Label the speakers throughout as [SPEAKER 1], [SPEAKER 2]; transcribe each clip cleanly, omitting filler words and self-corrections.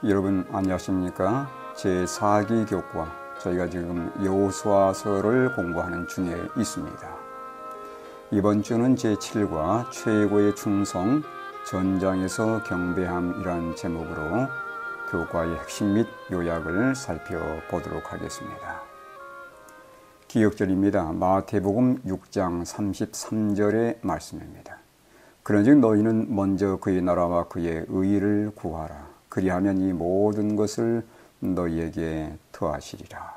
[SPEAKER 1] 여러분 안녕하십니까? 제4기 교과 저희가 지금 여호수아서를 공부하는 중에 있습니다. 이번 주는 제7과 최고의 충성, 전장에서 경배함이라는 제목으로 교과의 핵심 및 요약을 살펴보도록 하겠습니다. 기억절입니다. 마태복음 6장 33절의 말씀입니다. 그런즉 너희는 먼저 그의 나라와 그의 의를 구하라. 그리하면 이 모든 것을 너희에게 더하시리라.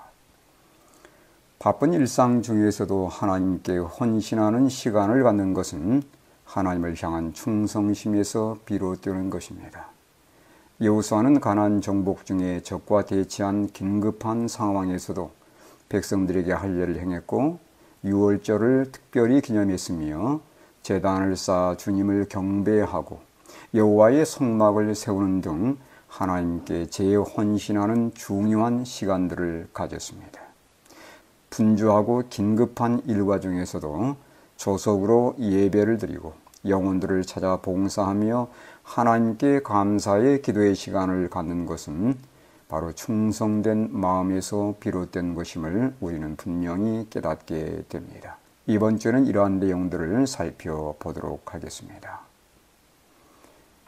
[SPEAKER 1] 바쁜 일상 중에서도 하나님께 헌신하는 시간을 갖는 것은 하나님을 향한 충성심에서 비롯되는 것입니다. 여호수아는 가나안 정복 중에 적과 대치한 긴급한 상황에서도 백성들에게 할례를 행했고 유월절을 특별히 기념했으며 제단을 쌓아 주님을 경배하고 여호와의 성막을 세우는 등 하나님께 재헌신하는 중요한 시간들을 가졌습니다. 분주하고 긴급한 일과 중에서도 조석으로 예배를 드리고 영혼들을 찾아 봉사하며 하나님께 감사의 기도의 시간을 갖는 것은 바로 충성된 마음에서 비롯된 것임을 우리는 분명히 깨닫게 됩니다. 이번 주에는 이러한 내용들을 살펴보도록 하겠습니다.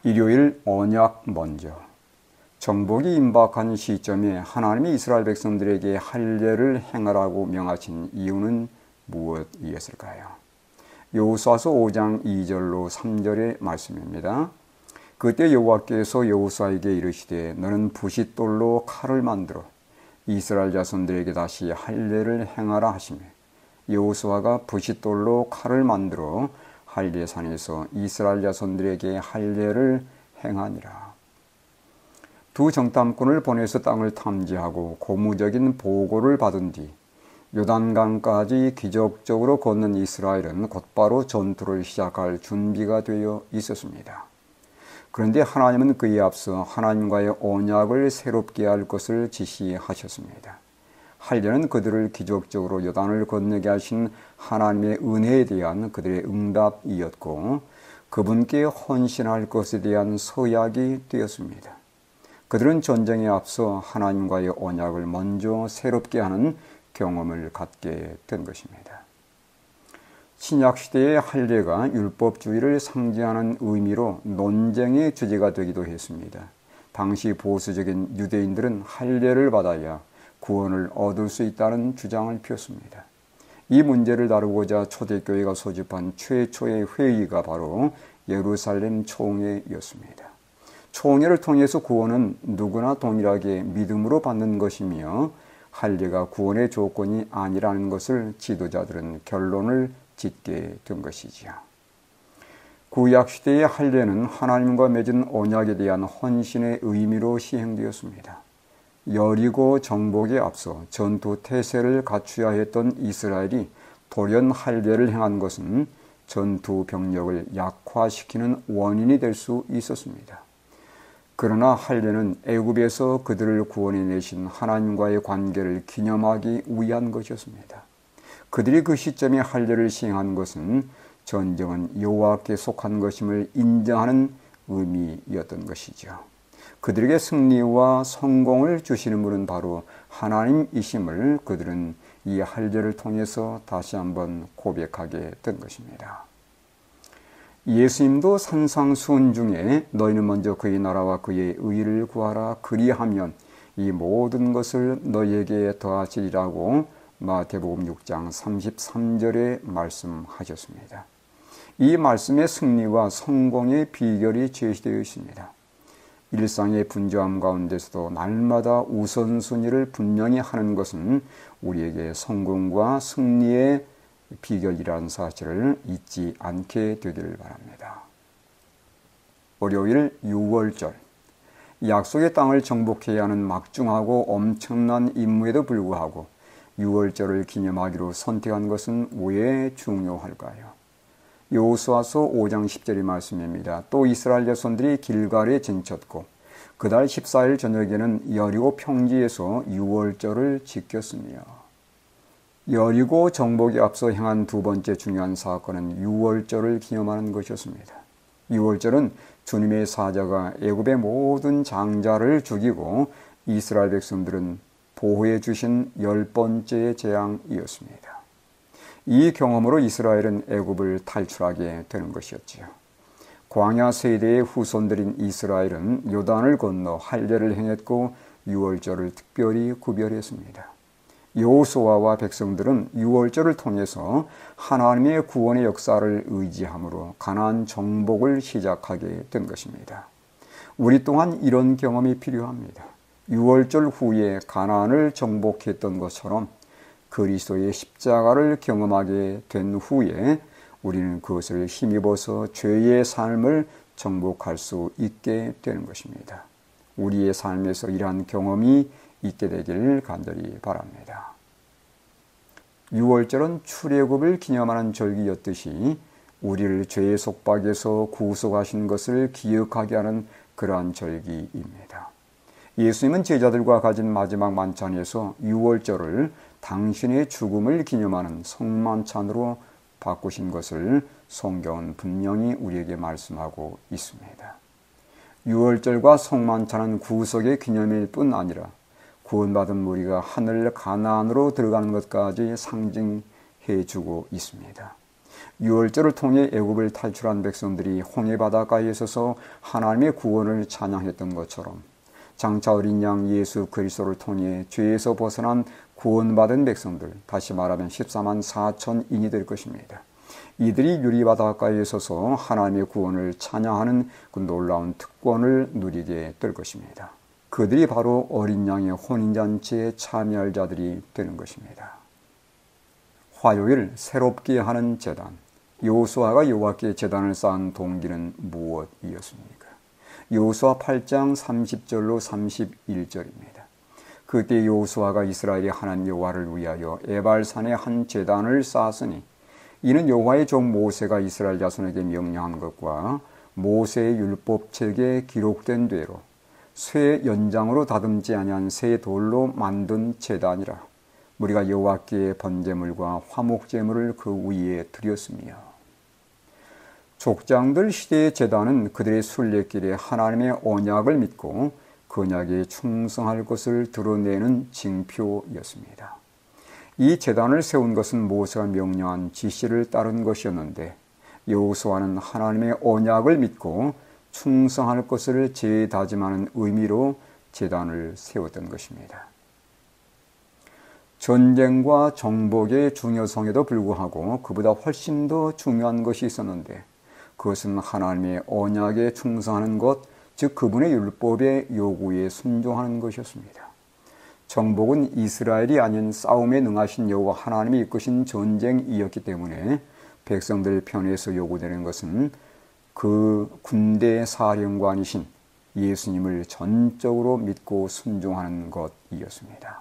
[SPEAKER 1] 일요일 언약 먼저. 정복이 임박한 시점에 하나님이 이스라엘 백성들에게 할례를 행하라고 명하신 이유는 무엇이었을까요? 여호수아서 5장 2절로 3절의 말씀입니다. 그때 여호와께서 여호수아에게 이르시되 너는 부싯돌로 칼을 만들어 이스라엘 자손들에게 다시 할례를 행하라 하시며 여호수아가 부싯돌로 칼을 만들어 할례산에서 이스라엘 자손들에게 할례를 행하니라. 두 정탐꾼을 보내서 땅을 탐지하고 고무적인 보고를 받은 뒤 요단강까지 기적적으로 걷는 이스라엘은 곧바로 전투를 시작할 준비가 되어 있었습니다. 그런데 하나님은 그에 앞서 하나님과의 언약을 새롭게 할 것을 지시하셨습니다. 할례는 그들을 기적적으로 요단을 건너게 하신 하나님의 은혜에 대한 그들의 응답이었고 그분께 헌신할 것에 대한 서약이 되었습니다. 그들은 전쟁에 앞서 하나님과의 언약을 먼저 새롭게 하는 경험을 갖게 된 것입니다. 신약시대의 할례가 율법주의를 상징하는 의미로 논쟁의 주제가 되기도 했습니다. 당시 보수적인 유대인들은 할례를 받아야 구원을 얻을 수 있다는 주장을 폈습니다. 이 문제를 다루고자 초대교회가 소집한 최초의 회의가 바로 예루살렘 총회였습니다. 총회를 통해서 구원은 누구나 동일하게 믿음으로 받는 것이며 할례가 구원의 조건이 아니라는 것을 지도자들은 결론을 짓게 된 것이지요. 구약시대의 할례는 하나님과 맺은 언약에 대한 헌신의 의미로 시행되었습니다. 여리고 정복에 앞서 전투 태세를 갖추어야 했던 이스라엘이 돌연 할례를 행한 것은 전투 병력을 약화시키는 원인이 될 수 있었습니다. 그러나 할례는 애굽에서 그들을 구원해내신 하나님과의 관계를 기념하기 위한 것이었습니다. 그들이 그 시점에 할례를 시행한 것은 전쟁은 여호와께 속한 것임을 인정하는 의미였던 것이죠. 그들에게 승리와 성공을 주시는 분은 바로 하나님이심을 그들은 이 할례를 통해서 다시 한번 고백하게 된 것입니다. 예수님도 산상수훈 중에 너희는 먼저 그의 나라와 그의 의를 구하라 그리하면 이 모든 것을 너희에게 더하시리라고 마태복음 6장 33절에 말씀하셨습니다. 이 말씀의 승리와 성공의 비결이 제시되어 있습니다. 일상의 분주함 가운데서도 날마다 우선순위를 분명히 하는 것은 우리에게 성공과 승리의 비결이라는 사실을 잊지 않게 되기를 바랍니다. 월요일 유월절. 약속의 땅을 정복해야 하는 막중하고 엄청난 임무에도 불구하고 유월절을 기념하기로 선택한 것은 왜 중요할까요? 여호수아서 5장 10절의 말씀입니다. 또 이스라엘 자손들이 길갈에 진쳤고 그달 14일 저녁에는 여리고 평지에서 유월절을 지켰으며 여리고 정복에 앞서 행한 두 번째 중요한 사건은 유월절을 기념하는 것이었습니다. 유월절은 주님의 사자가 애굽의 모든 장자를 죽이고 이스라엘 백성들은 보호해 주신 10번째 재앙이었습니다. 이 경험으로 이스라엘은 애굽을 탈출하게 되는 것이었지요. 광야 세대의 후손들인 이스라엘은 요단을 건너 할례를 행했고 유월절을 특별히 구별했습니다. 여호수아와 백성들은 유월절을 통해서 하나님의 구원의 역사를 의지함으로 가나안 정복을 시작하게 된 것입니다. 우리 또한 이런 경험이 필요합니다. 유월절 후에 가나안을 정복했던 것처럼 그리스도의 십자가를 경험하게 된 후에 우리는 그것을 힘입어서 죄의 삶을 정복할 수 있게 되는 것입니다. 우리의 삶에서 이러한 경험이 있게 되길 간절히 바랍니다. 유월절은 출애굽을 기념하는 절기였듯이 우리를 죄의 속박에서 구속하신 것을 기억하게 하는 그러한 절기입니다. 예수님은 제자들과 가진 마지막 만찬에서 유월절을 당신의 죽음을 기념하는 성만찬으로 바꾸신 것을 성경은 분명히 우리에게 말씀하고 있습니다. 유월절과 성만찬은 구속의 기념일 뿐 아니라 구원받은 무리가 하늘 가나안으로 들어가는 것까지 상징해 주고 있습니다. 유월절을 통해 애굽을 탈출한 백성들이 홍해 바닷가에 서서 하나님의 구원을 찬양했던 것처럼 장차 어린 양 예수 그리스도를 통해 죄에서 벗어난 구원받은 백성들, 다시 말하면 14만 4천인이 될 것입니다. 이들이 유리바닷가에 서서 하나님의 구원을 찬양하는 그 놀라운 특권을 누리게 될 것입니다. 그들이 바로 어린 양의 혼인잔치에 참여할 자들이 되는 것입니다. 화요일 새롭게 하는 제단. 여호수아가 여호와께 제단을 쌓은 동기는 무엇이었습니까? 여호수아 8장 30절로 31절입니다. 그때 여호수아가 이스라엘이 하나님 여호와를 위하여 에발산에 한 제단을 쌓았으니 이는 여호와의 종 모세가 이스라엘 자손에게 명령한 것과 모세의 율법책에 기록된 대로 쇠 연장으로 다듬지 아니한 새 돌로 만든 제단이라. 우리가 여호와께 번제물과 화목제물을 그 위에 드렸으며. 족장들 시대의 제단은 그들의 순례길에 하나님의 언약을 믿고 그 언약에 충성할 것을 드러내는 징표였습니다. 이 제단을 세운 것은 모세가 명령한 지시를 따른 것이었는데 여호수아는 하나님의 언약을 믿고 충성할 것을 재다짐하는 의미로 제단을 세웠던 것입니다. 전쟁과 정복의 중요성에도 불구하고 그보다 훨씬 더 중요한 것이 있었는데 그것은 하나님의 언약에 충성하는 것, 즉 그분의 율법의 요구에 순종하는 것이었습니다. 정복은 이스라엘이 아닌 싸움에 능하신 여호와 하나님이 이끄신 전쟁이었기 때문에 백성들 편에서 요구되는 것은 그 군대 사령관이신 예수님을 전적으로 믿고 순종하는 것이었습니다.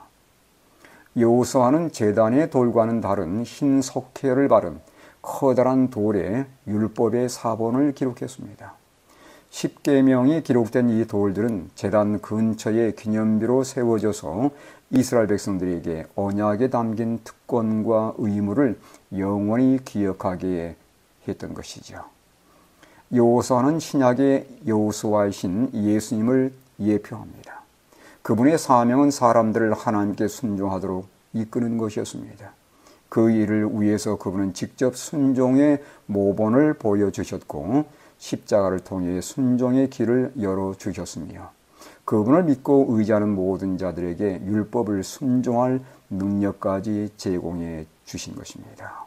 [SPEAKER 1] 여호수아는 제단의 돌과는 다른 흰 석회를 바른 커다란 돌에 율법의 사본을 기록했습니다. 10계명이 기록된 이 돌들은 제단 근처에 기념비로 세워져서 이스라엘 백성들에게 언약에 담긴 특권과 의무를 영원히 기억하게 했던 것이죠. 여호수아는 신약의 여호수아이신 예수님을 예표합니다. 그분의 사명은 사람들을 하나님께 순종하도록 이끄는 것이었습니다. 그 일을 위해서 그분은 직접 순종의 모본을 보여주셨고 십자가를 통해 순종의 길을 열어주셨으며 그분을 믿고 의지하는 모든 자들에게 율법을 순종할 능력까지 제공해 주신 것입니다.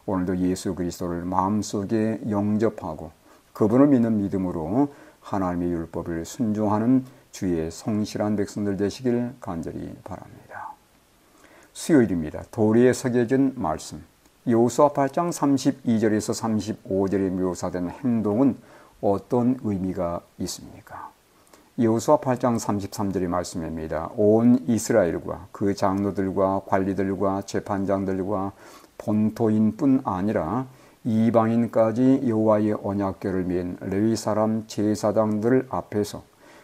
[SPEAKER 1] 오늘도 예수 그리스도를 마음속에 영접하고 그분을 믿는 믿음으로 하나님의 율법을 순종하는 주의 성실한 백성들 되시길 간절히 바랍니다. 수요일입니다. 도리에 새겨진 말씀. 여호수아 8장 32절에서 35절에 묘사된 행동은 어떤 의미가 있습니까? 여호수아 8장 33절의 말씀입니다. 온 이스라엘과 그 장로들과 관리들과 재판장들과 본토인뿐 아니라 이방인까지 여호와의 언약궤를 맨 레위 사람 제사장들 앞에서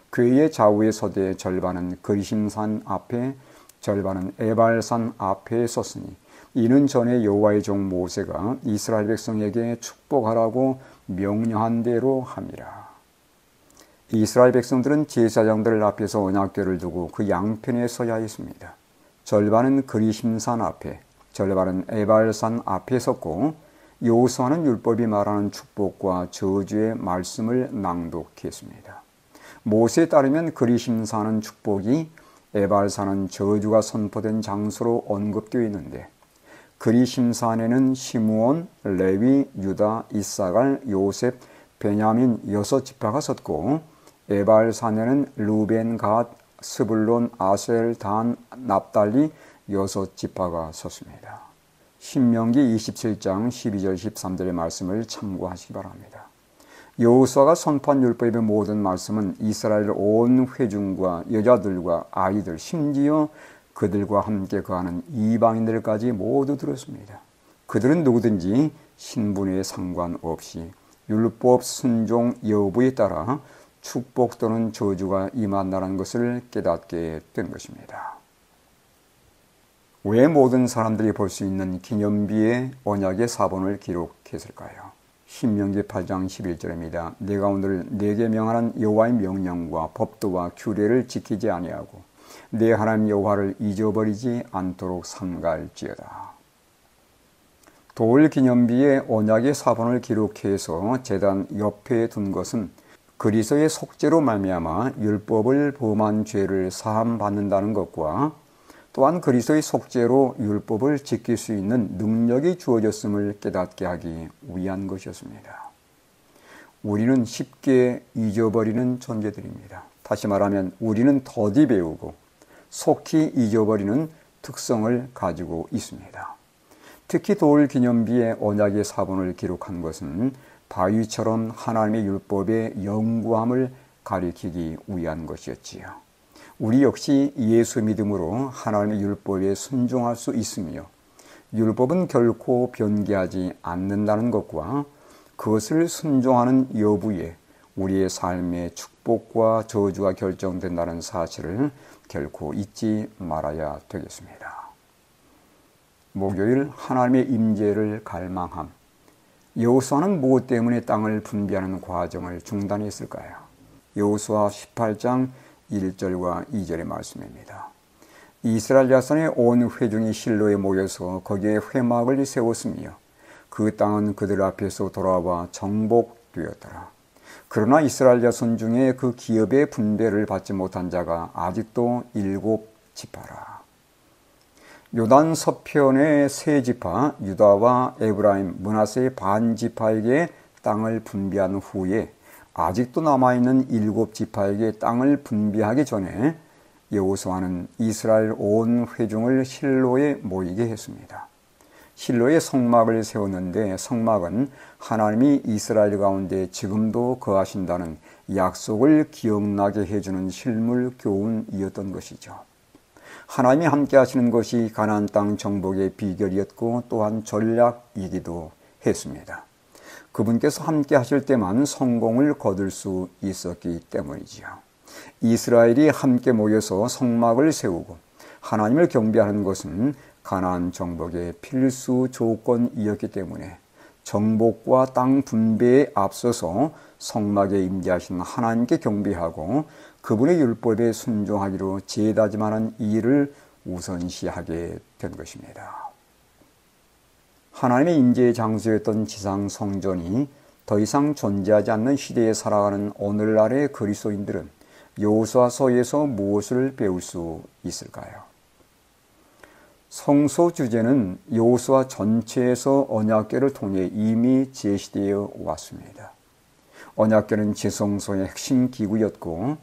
[SPEAKER 1] 그의 좌우에 서되 절반은 그리심산 앞에 절반은 에발산 앞에 섰으니 이는 전에 여호와의 종 모세가 이스라엘 백성에게 축복하라고 명령한 대로 함이라. 이스라엘 백성들은 제사장들 앞에서 언약궤를 두고 그 양편에 서야 했습니다. 절반은 그리심산 앞에, 절반은 에발산 앞에 섰고 여호수아는 율법이 말하는 축복과 저주의 말씀을 낭독했습니다. 모세에 따르면 그리심산은 축복이, 에발산은 저주가 선포된 장소로 언급되어 있는데 그리심산에는 시므온, 레위, 유다, 이사갈, 요셉, 베냐민 6지파가 섰고 에발산에는 루벤, 갓, 스불론, 아셀, 단, 납달리 6지파가 섰습니다. 신명기 27장 12절 13절의 말씀을 참고하시기 바랍니다. 여호수아가 선포한 율법의 모든 말씀은 이스라엘 온 회중과 여자들과 아이들, 심지어 그들과 함께 거하는 이방인들까지 모두 들었습니다. 그들은 누구든지 신분에 상관없이 율법 순종 여부에 따라 축복 또는 저주가 임한다는 것을 깨닫게 된 것입니다. 왜 모든 사람들이 볼 수 있는 기념비에 언약의 사본을 기록했을까요? 신명기 8장 11절입니다. 내가 오늘 내게 명하는 여호와의 명령과 법도와 규례를 지키지 아니하고 내 하나님 여호와를 잊어버리지 않도록 삼갈지어다. 돌 기념비에 언약의 사본을 기록해서 제단 옆에 둔 것은 그리스도의 속죄로 말미암아 율법을 범한 죄를 사함 받는다는 것과 또한 그리스도의 속죄로 율법을 지킬 수 있는 능력이 주어졌음을 깨닫게 하기 위한 것이었습니다. 우리는 쉽게 잊어버리는 존재들입니다. 다시 말하면 우리는 더디 배우고 속히 잊어버리는 특성을 가지고 있습니다. 특히 돌 기념비에 언약의 사본을 기록한 것은 바위처럼 하나님의 율법의 영구함을 가리키기 위한 것이었지요. 우리 역시 예수 믿음으로 하나님의 율법에 순종할 수 있으며 율법은 결코 변개하지 않는다는 것과 그것을 순종하는 여부에 우리의 삶의 축복과 저주가 결정된다는 사실을 결코 잊지 말아야 되겠습니다. 목요일 하나님의 임재를 갈망함. 여호수아는 무엇 때문에 땅을 분배하는 과정을 중단했을까요? 여호수아 18장 1절과 2절의 말씀입니다. 이스라엘 자손의 온 회중이 실로에 모여서 거기에 회막을 세웠으며 그 땅은 그들 앞에서 돌아와 정복되었더라. 그러나 이스라엘 자손 중에 그 기업의 분배를 받지 못한 자가 아직도 7지파라. 요단 서편의 세 지파 유다와 에브라임, 므낫세의 반지파에게 땅을 분배한 후에 아직도 남아있는 7지파에게 땅을 분배하기 전에 여호수아는 이스라엘 온 회중을 실로에 모이게 했습니다. 실로에 성막을 세웠는데 성막은 하나님이 이스라엘 가운데 지금도 거하신다는 약속을 기억나게 해주는 실물 교훈이었던 것이죠. 하나님이 함께 하시는 것이 가나안 땅 정복의 비결이었고 또한 전략이기도 했습니다. 그분께서 함께 하실 때만 성공을 거둘 수 있었기 때문이지요. 이스라엘이 함께 모여서 성막을 세우고 하나님을 경배하는 것은 가나안 정복의 필수 조건이었기 때문에 정복과 땅 분배에 앞서서 성막에 임재하신 하나님께 경배하고 그분의 율법에 순종하기로 재다짐하는 일을 우선시하게 된 것입니다. 하나님의 임재의 장소였던 지상 성전이 더 이상 존재하지 않는 시대에 살아가는 오늘날의 그리스도인들은 여호수아서에서 무엇을 배울 수 있을까요? 성소 주제는 여호수아 전체에서 언약궤를 통해 이미 제시되어 왔습니다. 언약궤는 지성소의 핵심 기구였고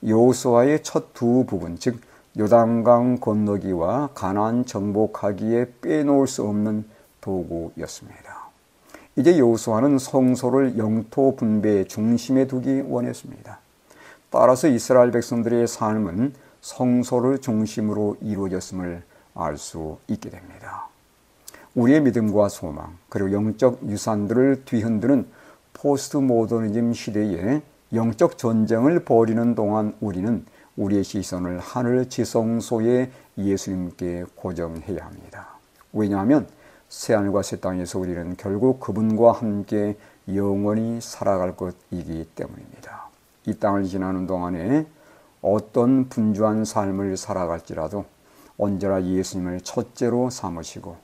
[SPEAKER 1] 여호수아의 첫 두 부분, 즉 요단강 건너기와 가나안 정복하기에 빼놓을 수 없는 도구였습니다. 이제 여호수아는 성소를 영토 분배의 중심에 두기 원했습니다. 따라서 이스라엘 백성들의 삶은 성소를 중심으로 이루어졌음을 알 수 있게 됩니다. 우리의 믿음과 소망 그리고 영적 유산들을 뒤흔드는 포스트 모더니즘 시대에 영적 전쟁을 벌이는 동안 우리는 우리의 시선을 하늘 지성소에 예수님께 고정해야 합니다. 왜냐하면 새하늘과 새 땅에서 우리는 결국 그분과 함께 영원히 살아갈 것이기 때문입니다. 이 땅을 지나는 동안에 어떤 분주한 삶을 살아갈지라도 언제나 예수님을 첫째로 삼으시고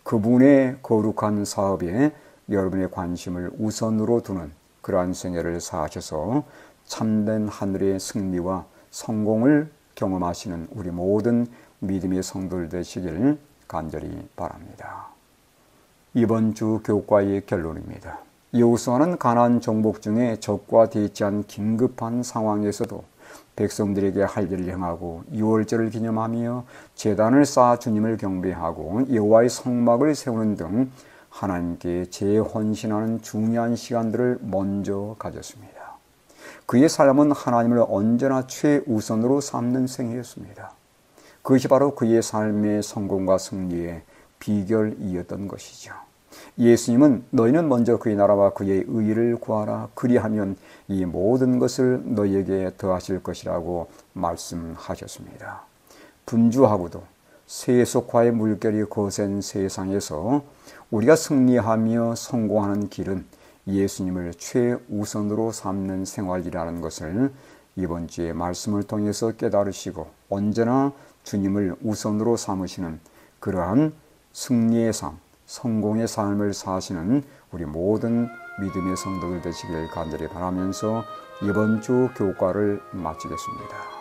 [SPEAKER 1] 그분의 거룩한 사업에 여러분의 관심을 우선으로 두는 그러한 생애를 사셔서 참된 하늘의 승리와 성공을 경험하시는 우리 모든 믿음의 성도들 되시길 간절히 바랍니다. 이번 주 교과의 결론입니다. 여호수아는 가나안 정복 중에 적과 대치한 긴급한 상황에서도 백성들에게 할 일을 행하고 유월절을 기념하며 제단을 쌓아 주님을 경배하고 여호와의 성막을 세우는 등 하나님께 재헌신하는 중요한 시간들을 먼저 가졌습니다. 그의 삶은 하나님을 언제나 최우선으로 삼는 생애였습니다. 그것이 바로 그의 삶의 성공과 승리의 비결이었던 것이죠. 예수님은 너희는 먼저 그의 나라와 그의 의를 구하라. 그리하면 이 모든 것을 너희에게 더하실 것이라고 말씀하셨습니다. 분주하고도 세속화의 물결이 거센 세상에서 우리가 승리하며 성공하는 길은 예수님을 최우선으로 삼는 생활이라는 것을 이번 주의 말씀을 통해서 깨달으시고 언제나 주님을 우선으로 삼으시는 그러한 승리의 삶, 성공의 삶을 사시는 우리 모든 믿음의 성도들 되시길 간절히 바라면서 이번 주 교과를 마치겠습니다.